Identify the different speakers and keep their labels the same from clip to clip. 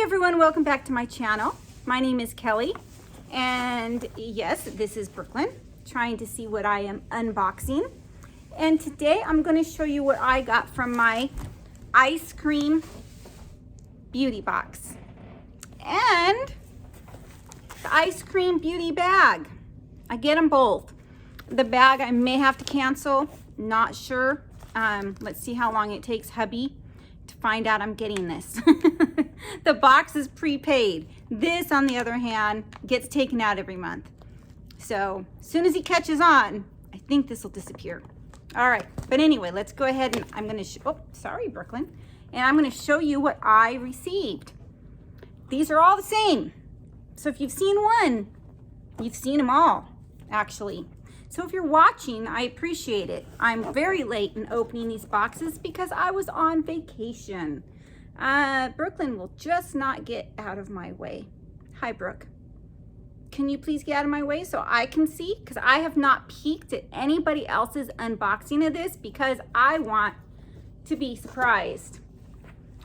Speaker 1: everyone, welcome back to my channel. My name is Kelly, and yes, this is Brooklyn, trying to see what I am unboxing. And today I'm going to show you what I got from my ice cream beauty box and the ice cream beauty bag. I get them both. The bag I may have to cancel, not sure. Let's see how long it takes hubby to find out I'm getting this. The box is prepaid. This, on the other hand, gets taken out every month. So as soon as he catches on, I think this will disappear. All right, but anyway, let's go ahead and I'm gonna, sorry, Brooklyn. And I'm gonna show you what I received. These are all the same. So if you've seen one, you've seen them all, actually. So if you're watching, I appreciate it. I'm very late in opening these boxes because I was on vacation. Brooklyn will just not get out of my way. Hi, Brooke. Can you please get out of my way so I can see? Because I have not peeked at anybody else's unboxing of this because I want to be surprised.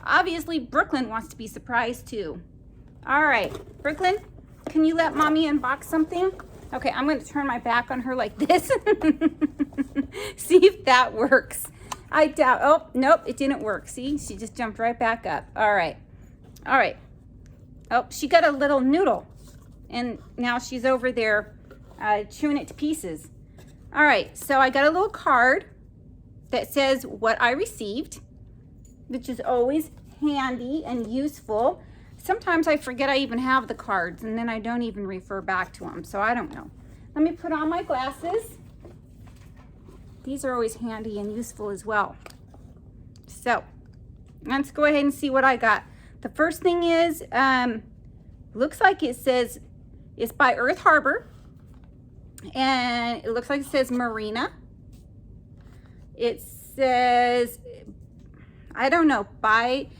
Speaker 1: Obviously, Brooklyn wants to be surprised too. All right, Brooklyn, can you let mommy unbox something? Okay, I'm going to turn my back on her like this. See if that works. I doubt. Oh, nope, it didn't work. See, she just jumped right back up. All right. All right. Oh, she got a little noodle. And now she's over there chewing it to pieces. All right, so I got a little card that says what I received, which is always handy and useful. Sometimes I forget I even have the cards, and then I don't even refer back to them, so I don't know. Let me put on my glasses. These are always handy and useful as well. So let's go ahead and see what I got. The first thing is, looks like it says it's by Earth Harbor, and it looks like it says Marina. It says, I don't know, bio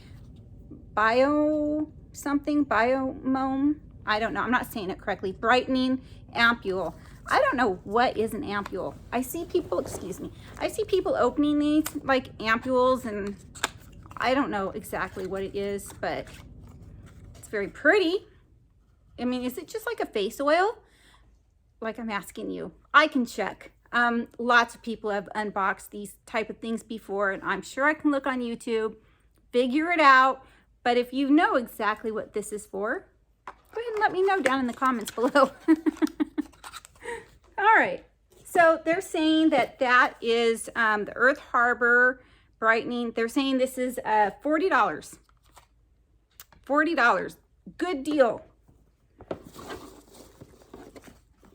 Speaker 1: something, biomome. I don't know. I'm not saying it correctly. Brightening ampule. I don't know what is an ampule. I see people, excuse me, I see people opening these like ampules, and I don't know exactly what it is, but it's very pretty. I mean, is it just like a face oil? Like, I'm asking you. I can check. Lots of people have unboxed these type of things before, and I'm sure I can look on YouTube, figure it out. But if you know exactly what this is for, go ahead and let me know down in the comments below. All right, so they're saying that that is the Earth Harbor brightening. They're saying this is $40. $40, good deal.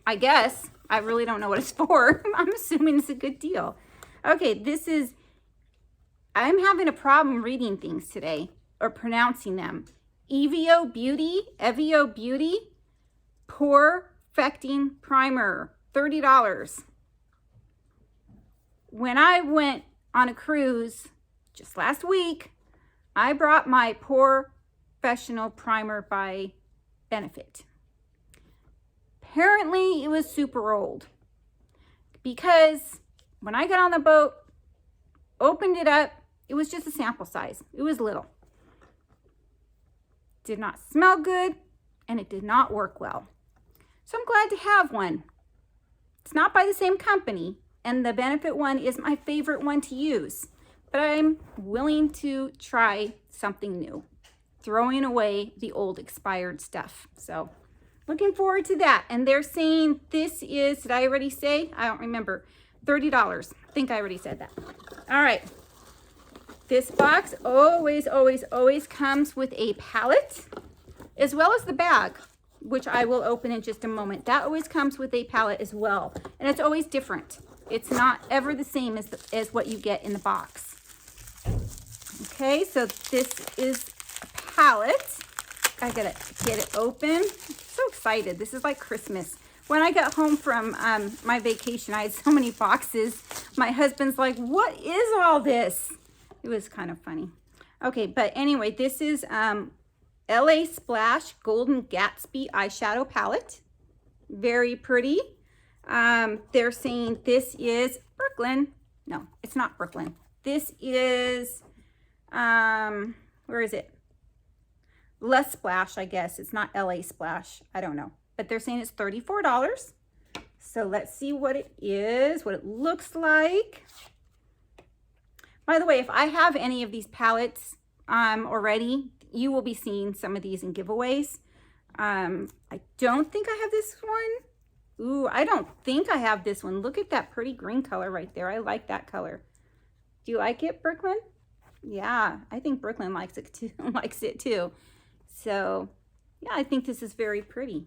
Speaker 1: I guess. I really don't know what it's for. I'm assuming it's a good deal. Okay, this is, I'm having a problem reading things today or pronouncing them. Evio Beauty Pore Perfecting Primer, $30. When I went on a cruise just last week, I brought my Pore Professional Primer by Benefit. Apparently, it was super old because when I got on the boat, opened it up, it was just a sample size. It was little. Did not smell good, and it did not work well. So I'm glad to have one. It's not by the same company, and the Benefit one is my favorite one to use, but I'm willing to try something new, throwing away the old expired stuff. So looking forward to that. And they're saying this is, did I already say? I don't remember. $30. I think I already said that. All right. This box always comes with a palette as well as the bag, which I will open in just a moment. That always comes with a palette as well. And it's always different. It's not ever the same as what you get in the box. Okay, so this is a palette. I gotta get it open. I'm so excited. This is like Christmas. When I got home from my vacation, I had so many boxes. My husband's like, what is all this? It was kind of funny. Okay, but anyway, this is LA Splash Golden Gatsby eyeshadow palette. Very pretty. They're saying this is Brooklyn. No, it's not Brooklyn. This is, where is it? less splash, I guess. It's not LA Splash. I don't know. But they're saying it's $34. So let's see what it is, what it looks like. By the way, if I have any of these palettes already, you will be seeing some of these in giveaways. I don't think I have this one. Ooh, I don't think I have this one. Look at that pretty green color right there. I like that color. Do you like it, Brooklyn? Yeah, I think Brooklyn likes it too. Likes it too. So, yeah, I think this is very pretty.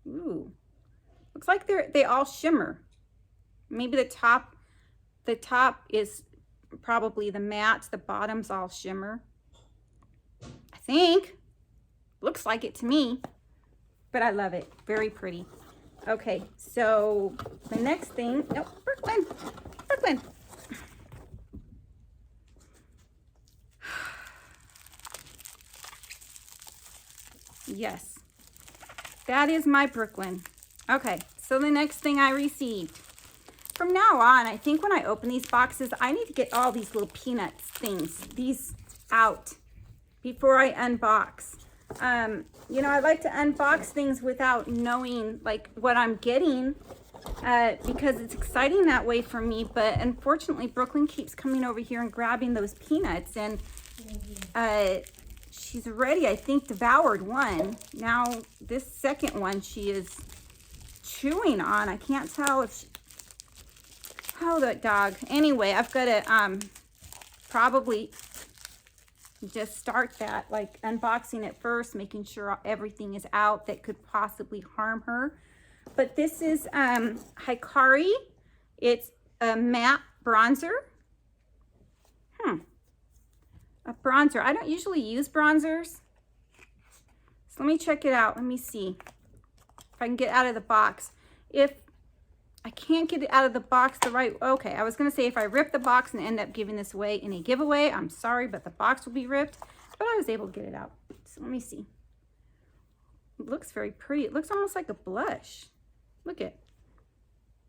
Speaker 1: Ooh, looks like they all shimmer. Maybe the top is probably the matte. The bottom's all shimmer. I think. Looks like it to me, but I love it. Very pretty. Okay, so the next thing. No, Brooklyn. Brooklyn. Yes, that is my Brooklyn. Okay, so the next thing I received. From now on, I think when I open these boxes, I need to get all these little peanuts these out before I unbox. You know, I like to unbox things without knowing like what I'm getting because it's exciting that way for me. But unfortunately, Brooklyn keeps coming over here and grabbing those peanuts, and she's already, I think, devoured one. Now this second one she is chewing on. I can't tell if she, oh, that dog. Anyway, I've got to probably just start that, like unboxing it first, making sure everything is out that could possibly harm her. But this is Hikari. It's a matte bronzer. A bronzer. I don't usually use bronzers. So let me check it out. Let me see if I can get out of the box. If I can't get it out of the box the right, okay, I was gonna say if I rip the box and end up giving this away in a giveaway, I'm sorry, but the box will be ripped. But I was able to get it out. So let me see. It looks very pretty. It looks almost like a blush. Look at.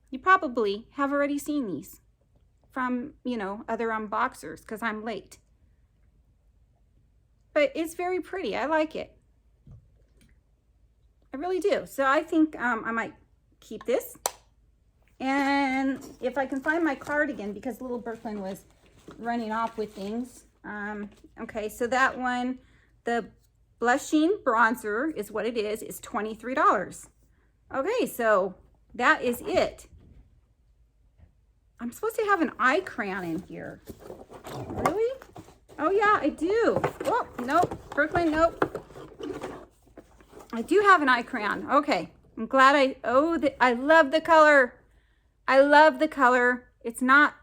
Speaker 1: You probably have already seen these from, you know, other unboxers because I'm late. But it's very pretty. I like it. I really do. So I think I might keep this. And if I can find my cardigan, because little Brooklyn was running off with things. Okay, so that one, the blushing bronzer is what it is. It's $23. Okay, so that is it. I'm supposed to have an eye crayon in here. Really? Oh yeah, I do. Oh, nope, Brooklyn, nope. I do have an eye crayon. Okay, I'm glad I love the color. I love the color. It's not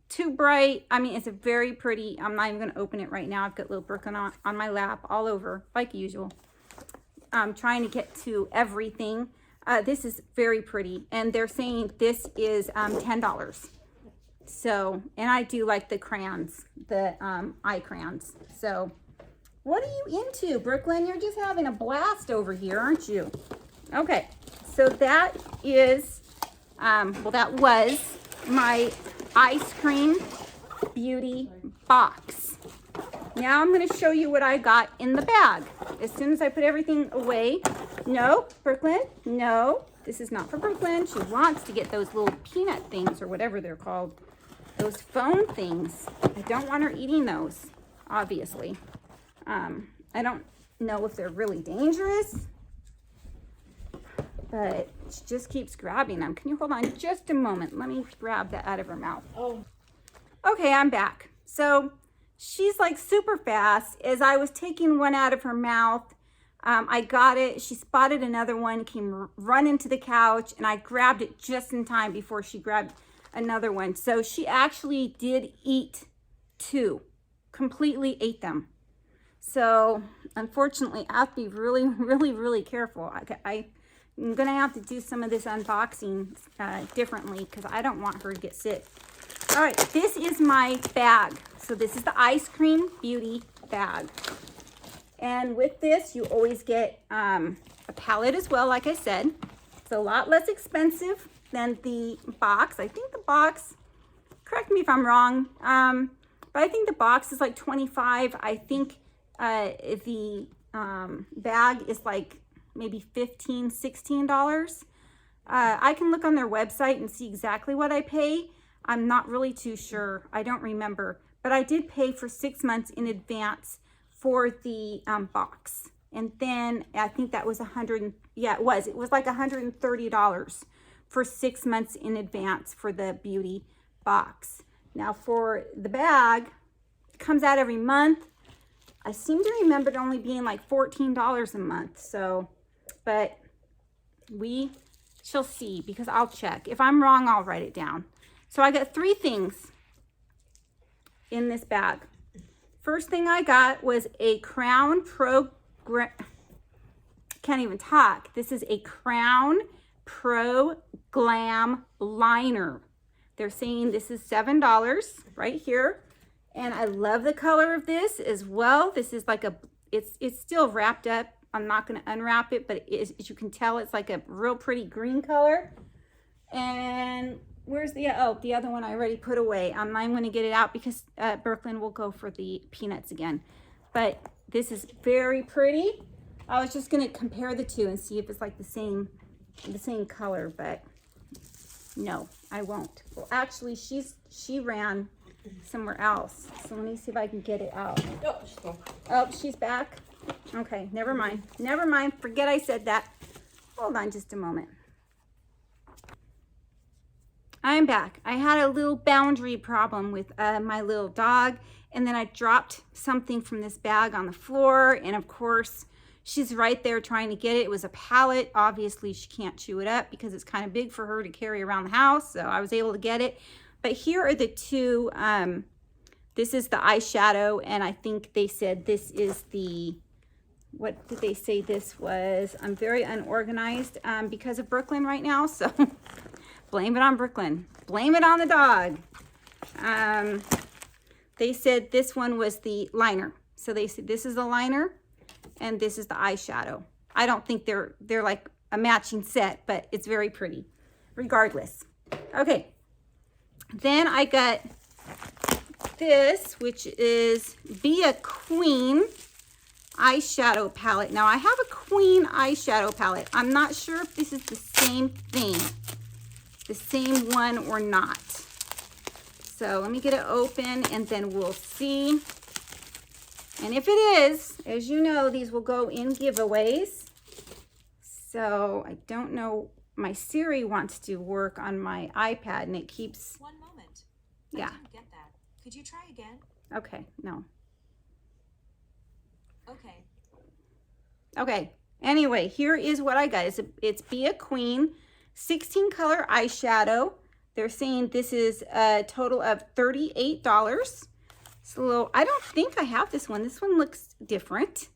Speaker 1: too bright. I mean, it's a very pretty. I'm not even going to open it right now. I've got little Brooklyn on my lap all over, like usual. I'm trying to get to everything. This is very pretty. And they're saying this is $10. So, and I do like the crayons, the eye crayons. So, what are you into, Brooklyn? You're just having a blast over here, aren't you? Okay, so that is... well, that was my ice cream beauty box. Now I'm going to show you what I got in the bag. As soon as I put everything away. No, Brooklyn, no, this is not for Brooklyn. She wants to get those little peanut things or whatever they're called. Those foam things. I don't want her eating those, obviously. I don't know if they're really dangerous. But she just keeps grabbing them. Can you hold on just a moment? Let me grab that out of her mouth. Oh. Okay, I'm back. So she's like super fast. As I was taking one out of her mouth, I got it. She spotted another one, came running to the couch, and I grabbed it just in time before she grabbed another one. So she actually did eat two, completely ate them. So unfortunately, I have to be really, really, really careful. I'm going to have to do some of this unboxing differently because I don't want her to get sick. All right, this is my bag. So this is the ice cream beauty bag. And with this, you always get a palette as well, like I said. It's a lot less expensive than the box. I think the box, correct me if I'm wrong, but I think the box is like $25. I think The bag is like maybe $15, $16. I can look on their website and see exactly what I pay. I'm not really too sure. I don't remember. But I did pay for 6 months in advance for the box. And then I think that was it was like $130 for 6 months in advance for the beauty box. Now for the bag, it comes out every month. I seem to remember it only being like $14 a month. So, but we shall see, because I'll check. If I'm wrong, I'll write it down. So I got 3 things in this bag. First thing I got was a Crown Pro, can't even talk. This is a Crown Pro Glam Liner. They're saying this is $7 right here. And I love the color of this as well. This is like it's still wrapped up. I'm not going to unwrap it, but as you can tell, it's like a real pretty green color. And where's the other one I already put away. I'm going to get it out because Brooklyn will go for the peanuts again. But this is very pretty. I was just going to compare the two and see if it's like the same color, but no, I won't. Well, actually, she ran somewhere else. So let me see if I can get it out. Oh, she's back. Okay, never mind. Never mind. Forget I said that. Hold on just a moment. I'm back. I had a little boundary problem with my little dog, and then I dropped something from this bag on the floor, and of course, she's right there trying to get it. It was a palette. Obviously, she can't chew it up because it's kind of big for her to carry around the house, so I was able to get it. But here are the two. This is the eyeshadow, and I think they said this is the, what did they say this was? I'm very unorganized because of Brooklyn right now, so blame it on Brooklyn. Blame it on the dog. They said this one was the liner. So they said this is the liner, and this is the eyeshadow. I don't think they're like a matching set, but it's very pretty regardless. Okay. Then I got this, which is Be a Queen eyeshadow palette. Now I have a Queen eyeshadow palette. I'm not sure if this is the same thing, the same one or not. So let me get it open and then we'll see. And if it is, as you know, these will go in giveaways. So I don't know. My Siri wants to work on my iPad and it keeps...
Speaker 2: One moment.
Speaker 1: Yeah.
Speaker 2: I didn't get that. Could you try again?
Speaker 1: Okay, no.
Speaker 2: Okay.
Speaker 1: Okay, anyway, here is what I got. It's Be a Queen 16 color eyeshadow. They're saying this is a total of $38. So I don't think I have this one. This one looks different.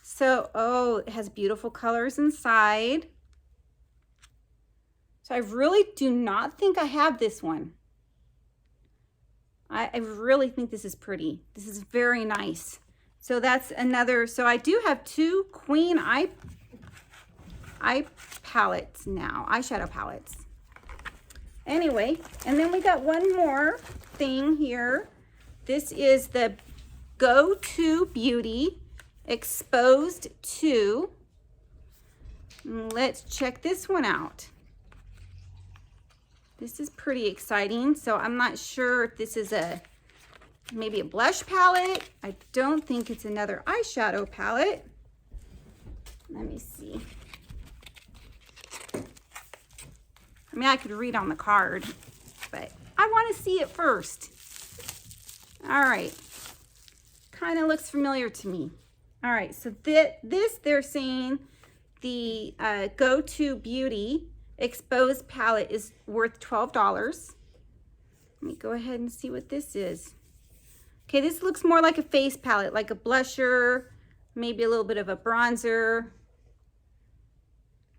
Speaker 1: So, oh, it has beautiful colors inside. So I really do not think I have this one. I really think this is pretty. This is very nice. So that's another, so I do have 2 Queen eye palettes now, eyeshadow palettes. Anyway, and then we got one more thing here. This is the Go-To Beauty Exposed 2. Let's check this one out. This is pretty exciting. So I'm not sure if this is maybe a blush palette. I don't think it's another eyeshadow palette. Let me see. I mean, I could read on the card, but I want to see it first. All right. Kind of looks familiar to me. All right, so this they're saying the Go-To Beauty Exposed palette is worth $12. Let me go ahead and see what this is. Okay, this looks more like a face palette, like a blusher, maybe a little bit of a bronzer.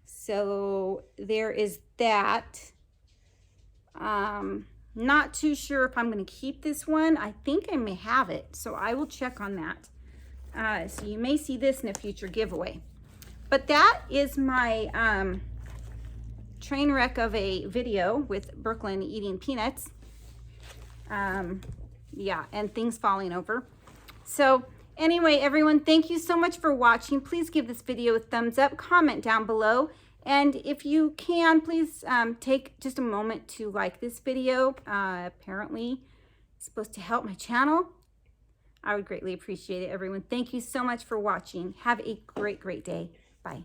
Speaker 1: So there is that. Not too sure if I'm going to keep this one. I think I may have it, so I will check on that. So you may see this in a future giveaway. But that is my train wreck of a video with Brooklyn eating peanuts. Yeah, and things falling over. So Anyway, everyone, thank you so much for watching. Please give this video a thumbs up, comment down below, and if you can, please take just a moment to like this video. Apparently, it's supposed to help my channel. I would greatly appreciate it, everyone. Thank you so much for watching. Have a great, great day. Bye.